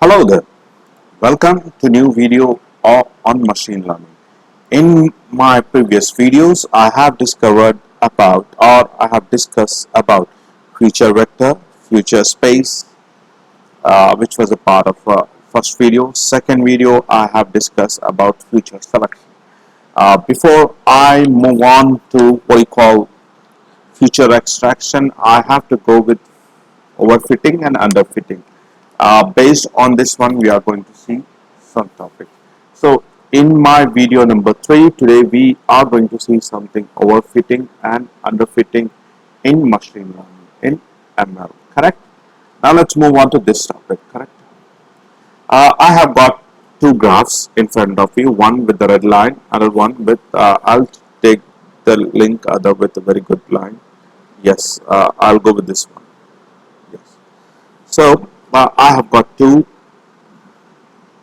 Hello there, welcome to new video on machine learning. In my previous videos, I have discovered about or I have discussed about feature vector, feature space, which was a part of first video. Second video, I have discussed about feature selection. Before I move on to what we call feature extraction, I have to go with overfitting and underfitting. Based on this one, we are going to see some topic. So in my video number 3 today, we are going to see something overfitting and underfitting in machine learning, in ML. Correct? Now let's move on to this topic. Correct? I have got two graphs in front of you, one with the red line, another one with I'll take the link other with a very good line. Yes, I'll go with this one. Yes. So I have got two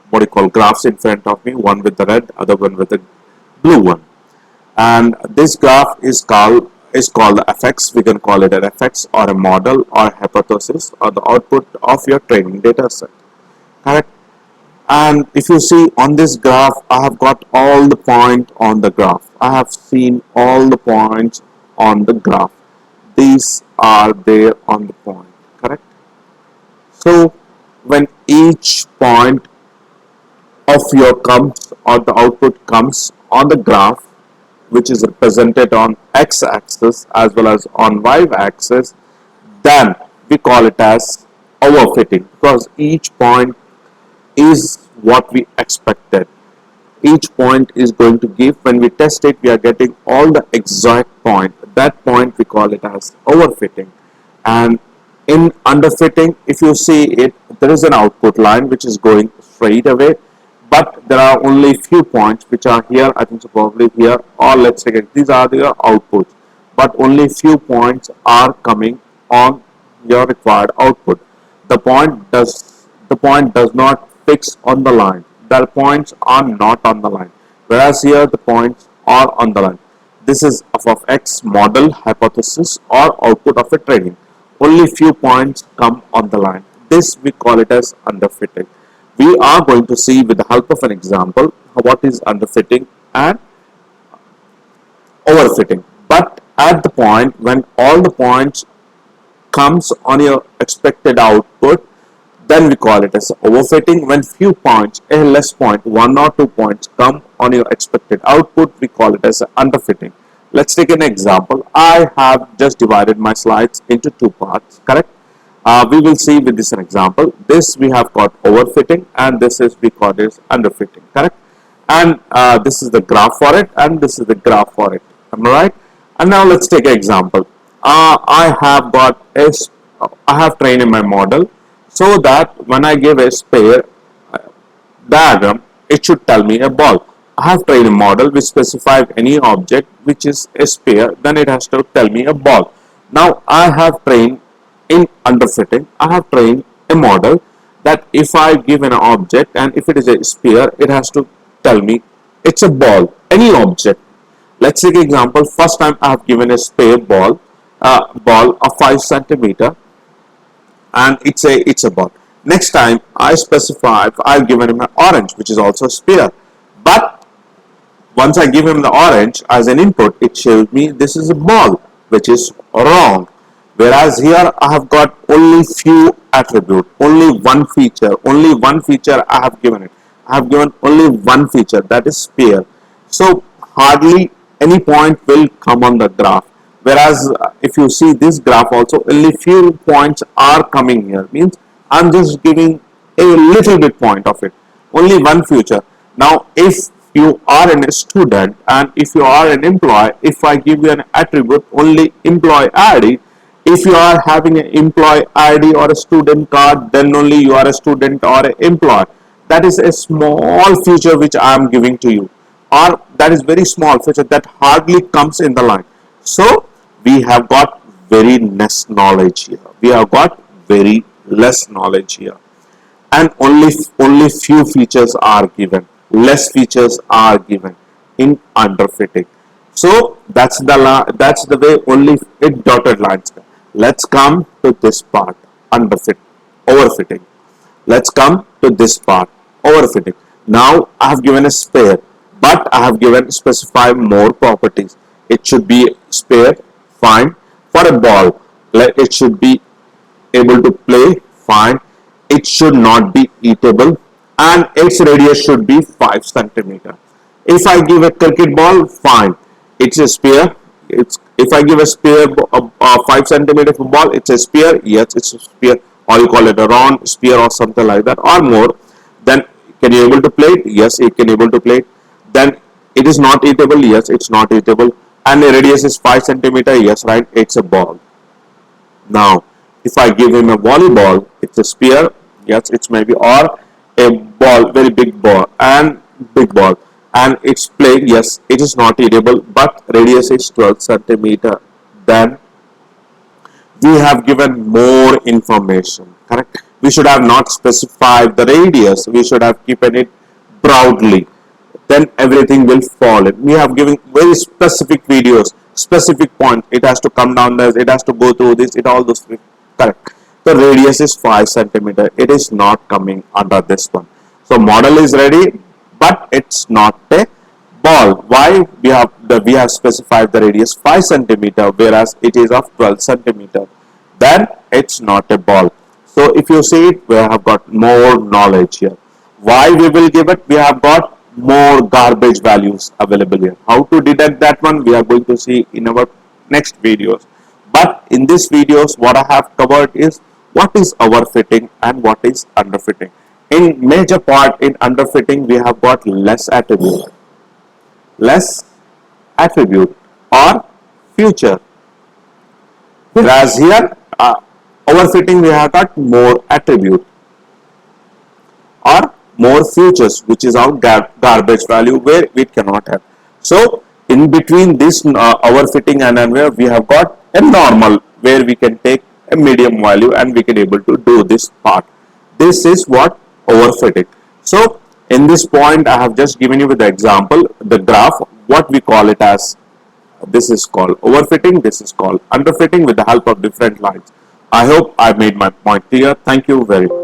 what you call graphs in front of me, one with the red, other one with the blue one. And this graph is called fx. We can call it an fx or a model or a hypothesis or the output of your training data set. Correct? And if you see on this graph, I have got all the points on the graph. I have seen all the points on the graph. These are there on the point. Correct? So when each point of your comes or the output comes on the graph, which is represented on x-axis as well as on y-axis, then we call it as overfitting, because each point is what we expected. Each point is going to give, when we test it, we are getting all the exact point. That point we call it as overfitting. And in underfitting, if you see it, there is an output line which is going straight away, but there are only few points which are here. I think so probably here, or let's say these are the outputs, but only few points are coming on your required output. The point does not fix on the line. The points are not on the line, whereas here the points are on the line. This is of x model, hypothesis, or output of a training. Only few points come on the line. This we call it as underfitting. We are going to see with the help of an example what is underfitting and overfitting. But at the point when all the points comes on your expected output, then we call it as overfitting. When few points, a less point, 1 or 2 points come on your expected output, we call it as underfitting. Let's take an example. I have just divided my slides into two parts. Correct? We will see with this an example. This we have got overfitting, and this is we call this underfitting. Correct? And this is the graph for it, and this is the graph for it. Am I right? And now let's take an example. I have trained in my model so that when I give a sphere diagram, it should tell me a ball. I have trained a model which specifies any object which is a sphere, then it has to tell me a ball. Now I have trained in underfitting, I have trained a model that if I give an object and if it is a sphere, it has to tell me it's a ball, any object. Let's take an example. First time I have given a sphere ball of 5 centimeter, and it's a ball. Next time I specify, I've given him an orange, which is also a sphere, but once I give him the orange as an input, it shows me this is a ball, which is wrong. Whereas here I have got only few attributes, only one feature I have given it. I have given only one feature, that is sphere. So hardly any point will come on the graph. Whereas if you see this graph also, only few points are coming here. Means I'm just giving a little bit point of it, only one feature. Now if you are a student and if you are an employee, if I give you an attribute only employee ID, if you are having an employee ID or a student card, then only you are a student or an employee. That is a small feature which I am giving to you, or that is very small feature that hardly comes in the line. So we have got very less knowledge here. We have got very less knowledge here, and only few features are given. Less features are given in underfitting. So that's the way only dotted lines. Let's come to this part, overfitting. Let's come to this part, overfitting. Now I have given a spare, but I have given specify more properties. It should be spare, fine. For a ball, it should be able to play, fine. It should not be eatable, and its radius should be 5 centimeter. If I give a cricket ball, fine. It's a sphere. It's if I give a sphere a 5 centimeter ball, it's a sphere. Yes, it's a sphere, or you call it a round sphere or something like that, or more. Then can you able to play it? Yes, it can able to play it. Then it is not eatable. Yes, it's not eatable. And the radius is 5 centimeter. Yes, right. It's a ball. Now, if I give him a volleyball, it's a sphere. Yes, it's maybe, or a ball, very big ball, and big ball, and it's playing. Yes, it is not eatable, but radius is 12 centimeter. Then we have given more information. Correct. We should have not specified the radius. We should have given it broadly. Then everything will fall in. We have given very specific videos, specific point. It has to come down there. It has to go through this. It all those things. Correct. The radius is 5 centimeter. It is not coming under this one. So model is ready, but it's not a ball. Why? We have specified the radius 5 centimeter, whereas it is of 12 centimeter. Then it's not a ball. So if you see it, we have got more knowledge here. Why we will give it? We have got more garbage values available here. How to deduct that one, we are going to see in our next videos. But in this videos, what I have covered is what is overfitting and what is underfitting. In major part in underfitting, we have got less attribute or future, whereas here overfitting we have got more attribute or more futures, which is our garbage value, where we cannot have. So in between this overfitting and unware, we have got a normal, where we can take a medium value and we can able to do this part. This is what overfitting. So in this point, I have just given you with the example, the graph, what we call it as. This is called overfitting, this is called underfitting, with the help of different lines. I hope I made my point clear. Thank you very much.